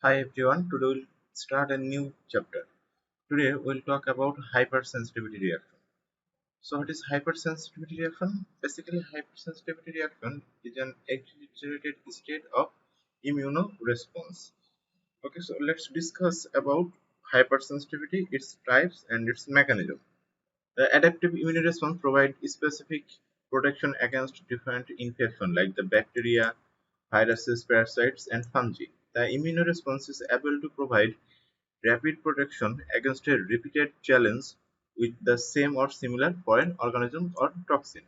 Hi everyone, today we'll start a new chapter. Today we'll talk about hypersensitivity reaction. So what is hypersensitivity reaction? Basically hypersensitivity reaction is an exaggerated state of immunoresponse. Okay, so let's discuss about hypersensitivity, its types and its mechanism. The adaptive immune response provides specific protection against different infections like the bacteria, viruses, parasites, and fungi. The immune response is able to provide rapid protection against a repeated challenge with the same or similar foreign organism or toxin.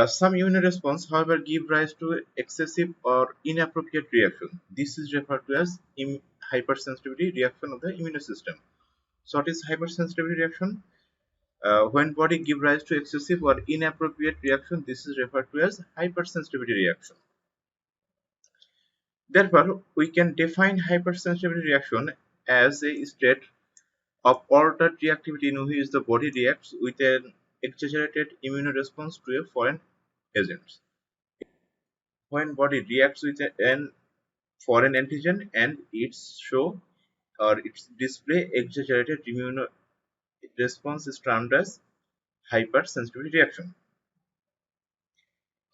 Some immune response, however, give rise to excessive or inappropriate reaction. This is referred to as hypersensitivity reaction of the immune system. So, what is hypersensitivity reaction? When body give rise to excessive or inappropriate reaction, this is referred to as hypersensitivity reaction. Therefore, we can define hypersensitivity reaction as a state of altered reactivity in which the body reacts with an exaggerated immune response to a foreign agent. When body reacts with an foreign antigen and its show or its display exaggerated immune response is termed as hypersensitivity reaction.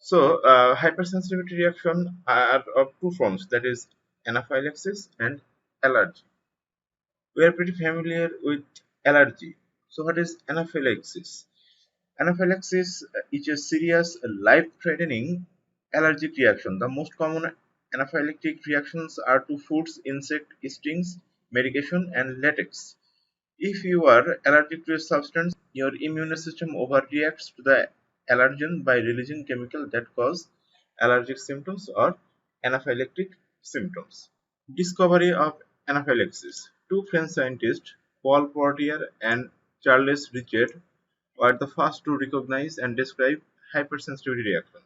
So, hypersensitivity reaction are of two forms, that is anaphylaxis and allergy. We are pretty familiar with allergy. So, what is anaphylaxis? Anaphylaxis is a serious, life-threatening allergic reaction. The most common anaphylactic reactions are to foods, insect stings, medication, and latex. If you are allergic to a substance, your immune system overreacts to the allergen by releasing chemicals that cause allergic symptoms or anaphylactic symptoms. Discovery of anaphylaxis. Two French scientists, Paul Portier and Charles Richet, were the first to recognize and describe hypersensitivity reaction.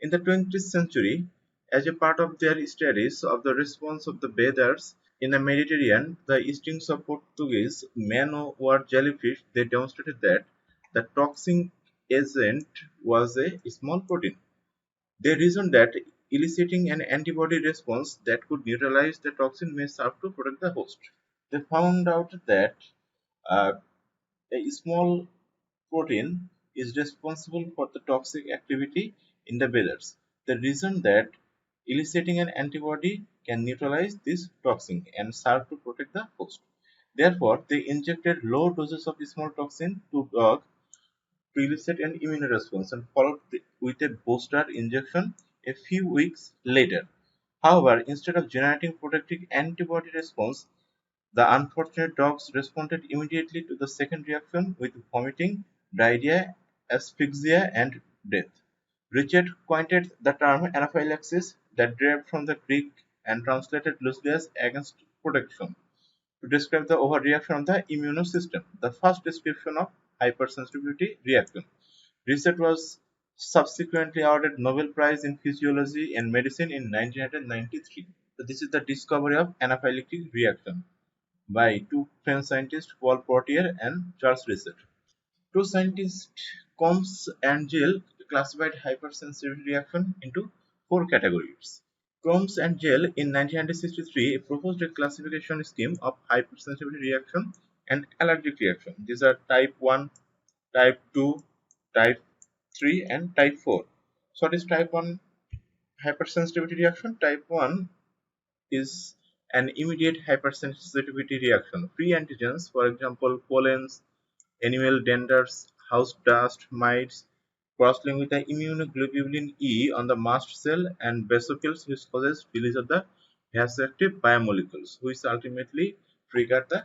In the 20th century, as a part of their studies of the response of the bathers in the Mediterranean, the stings of Portuguese man-o-war jellyfish, they demonstrated that the toxic agent was a small protein. They reasoned that eliciting an antibody response that could neutralize the toxin may serve to protect the host. They found out that uh, a small protein is responsible for the toxic activity in the bathers. The reason that eliciting an antibody can neutralize this toxin and serve to protect the host. Therefore, they injected low doses of small toxin to dogs to elicit an immune response and followed with a booster injection a few weeks later. However, instead of generating protective antibody response, the unfortunate dogs responded immediately to the second reaction with vomiting, diarrhea, asphyxia, and death. Richard coined the term anaphylaxis, that derived from the Greek and translated loosely as against protection, to describe the overreaction of the immune system. The first description of hypersensitivity reaction. Richard was subsequently awarded Nobel Prize in Physiology and Medicine in 1993. So this is the discovery of anaphylactic reaction by two French scientists, Paul Portier and Charles Richet. Two scientists, Combs and Gill, classified hypersensitivity reaction into four categories. Combs and Gill in 1963 proposed a classification scheme of hypersensitivity reaction and allergic reaction. These are type 1, type 2, type 3 and type 4. So what is type 1 hypersensitivity reaction? Type 1 is an immediate hypersensitivity reaction. Free antigens, for example, pollens, animal danders, house dust, mites, cross-link with the immunoglobulin E on the mast cell and basophils, which causes release of the vasoactive biomolecules, which ultimately trigger the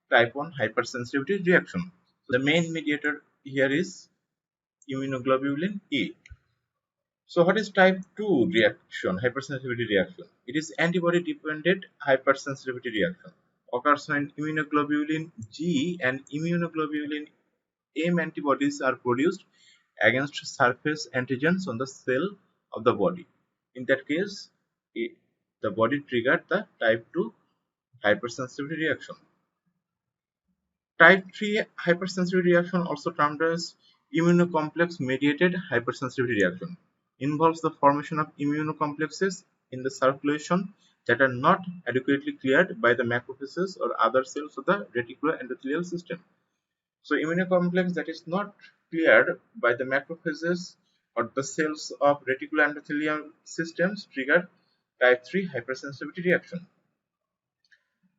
type 1 hypersensitivity reaction. So the main mediator here is immunoglobulin E. So what is type 2 reaction, hypersensitivity reaction? It is antibody-dependent hypersensitivity reaction. Occurs when immunoglobulin G and immunoglobulin M antibodies are produced against surface antigens on the cell of the body. In that case, the body triggered the type 2 hypersensitivity reaction. Type 3 hypersensitivity reaction, also termed as immunocomplex mediated hypersensitivity reaction, involves the formation of immunocomplexes in the circulation that are not adequately cleared by the macrophages or other cells of the reticular endothelial system. So immunocomplex that is not cleared by the macrophages or the cells of reticular endothelial systems trigger type 3 hypersensitivity reaction.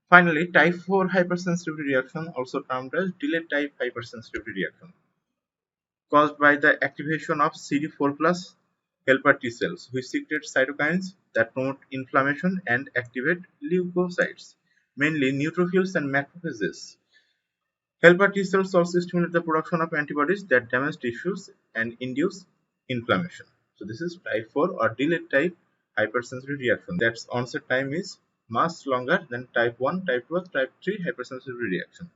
Finally, type 4 hypersensitivity reaction, also termed as delayed type hypersensitivity reaction, caused by the activation of CD4 plus helper T cells, which secrete cytokines that promote inflammation and activate leukocytes, mainly neutrophils and macrophages. Helper T cells also stimulate the production of antibodies that damage tissues and induce inflammation. So this is type 4 or delayed type hypersensitivity reaction. That's onset time is much longer than type 1, type 2, or type 3 hypersensitivity reaction.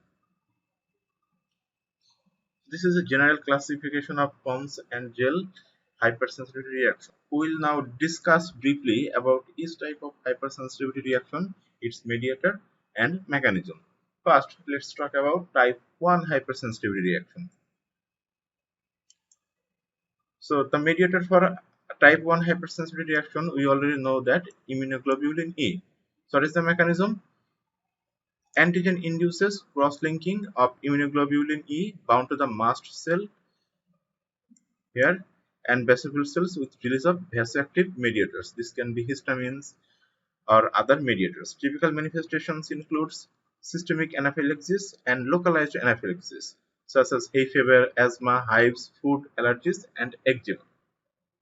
This is a general classification of pons and gel hypersensitivity reaction. We will now discuss briefly about each type of hypersensitivity reaction, its mediator and mechanism. First, let's talk about type 1 hypersensitivity reaction. So the mediator for type 1 hypersensitivity reaction, we already know that immunoglobulin E. So what is the mechanism? Antigen induces cross-linking of immunoglobulin E bound to the mast cell here and basophil cells with release of vasoactive mediators. This can be histamines or other mediators. Typical manifestations includes systemic anaphylaxis and localized anaphylaxis, such as hay fever, asthma, hives, food allergies, and eczema.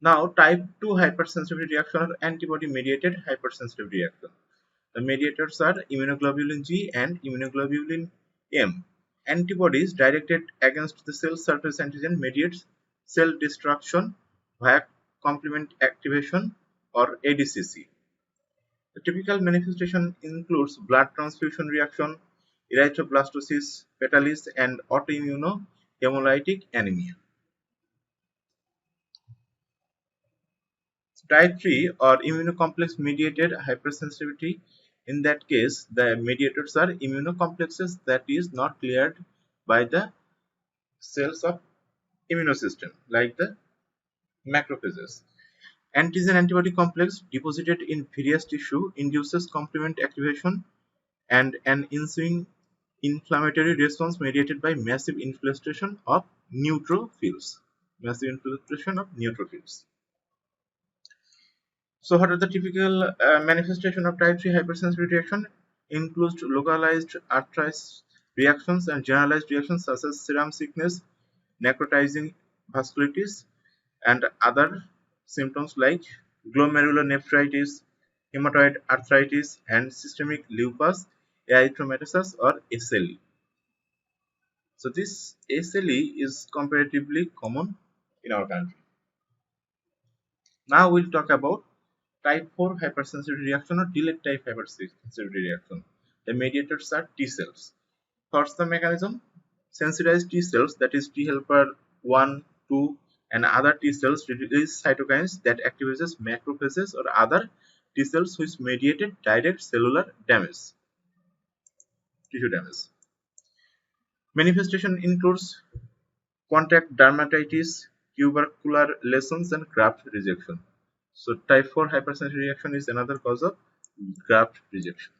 Now, type 2 hypersensitivity reaction or antibody-mediated hypersensitivity reaction. The mediators are immunoglobulin G and immunoglobulin M. Antibodies directed against the cell surface antigen mediates cell destruction via complement activation or ADCC. The typical manifestation includes blood transfusion reaction, erythroblastosis fetalis, and autoimmunohemolytic anemia. Type 3 or immunocomplex mediated hypersensitivity. In that case, the mediators are immunocomplexes that is not cleared by the cells of immunosystem like the macrophages. Antigen antibody complex deposited in various tissue induces complement activation and an ensuing inflammatory response mediated by massive infiltration of neutrophils. Massive infiltration of neutrophils. So what are the typical manifestation of type 3 hypersensitivity reaction? Includes localized arthritis reactions and generalized reactions such as serum sickness, necrotizing vasculitis, and other symptoms like glomerulonephritis, rheumatoid arthritis, and systemic lupus erythematosus or SLE. So this SLE is comparatively common in our country. Now we'll talk about type 4 hypersensitivity reaction or delayed type hypersensitivity reaction. The mediators are T cells. What's the mechanism? Sensitized T cells, that is T helper 1, 2, and other T cells release cytokines that activates macrophages or other T cells which mediated direct cellular damage, tissue damage. Manifestation includes contact dermatitis, tubercular lesions, and graft rejection. So type 4 hypersensitivity reaction is another cause of graft rejection.